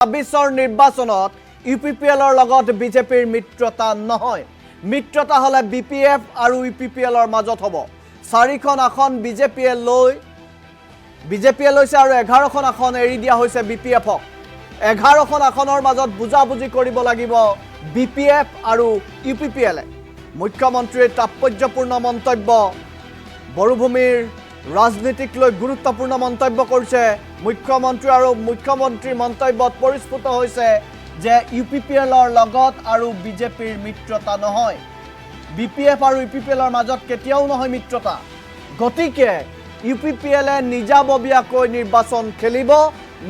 ২৬ৰ নিৰ্বাচনত ইউপিপিএলৰ লগত বিজেপিৰ মিত্ৰতা নহয়। মিত্ৰতা হলে বিপিএফ আৰু ইউপিপিএলৰ মাজত হ'ব। 4খন আসন বিজেপিয়ে লৈছে আৰু 11খন আসন এৰি দিয়া হৈছে বিপিএফক। 11খন আসনৰ মাজত বুজাবুজি কৰিব লাগিব বিপিএফ আৰু ইউপিপিএলে। মুখ্যমন্ত্ৰীৰ তাৎপৰ্যপূৰ্ণ মন্তব্য, বড়োভূমিৰ ৰাজনীতিক লৈ গুৰুত্বপূৰ্ণ মন্তব্য কৰিছে মুখ্যমন্ত্ৰী আৰু মুখ্যমন্ত্ৰীৰ মন্তব্যত পৰিস্ফুট হৈছে যে ইউপিপিএলৰ লগত আৰু বিজেপিৰ মিত্ৰতা নহয়। বিপিএফ আৰু ইউপিপিএলৰ মাজত কেতিয়াও নহয় মিত্ৰতা। গতিকে ইউপিপিএলে নিজাববীয়াকৈ নিৰ্বাচন খেলিব,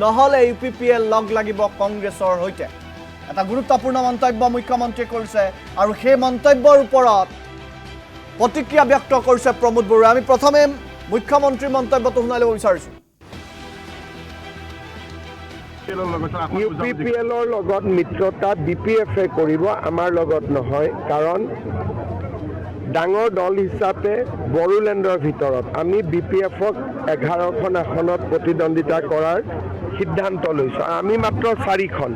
নহলে ইউপিপিএল লগ লাগিব কংগ্ৰেছৰ সৈতে। এটা গুৰুত্বপূৰ্ণ মন্তব্য মুখ্যমন্ত্ৰীয়ে কৰিছে আৰু সেই মন্তব্যৰ ওপৰত প্ৰতিক্ৰিয়া ব্যক্ত কৰিছে প্ৰমোদ বড়োৱে। আমি প্ৰথমে মুখ্যমন্ত্ৰীৰ মন্তব্যটো শুনাই ল'ব বিচাৰিছোঁ। ইউপিপিএলৰ লগত মিত্ৰতা বিপিএফে কৰিব, আমাৰ লগত নহয়। কাৰণ ডাঙৰ দল হিচাপে বড়োলেণ্ডৰ ভিতৰত আমি বিপিএফক 11খন আসনত প্ৰতিদ্বন্দ্বিতা কৰাৰ সিদ্ধান্ত লৈছোঁ। আমি মাত্ৰ 4খন।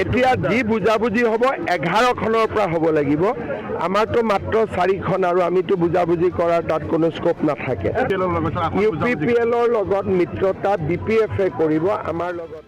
এতিয়া যি বুজাবুজি হ'ব 11খনৰ পৰা হ'ব লাগিব। আমাৰতো মাত্ৰ 4খন আৰু আমিতো বুজাবুজি কৰাৰ তাত কোনো স্কোপ নাথাকে। ইউপিপিএলৰ লগত মিত্ৰতা বিপিএফে কৰিব, আমাৰ লগত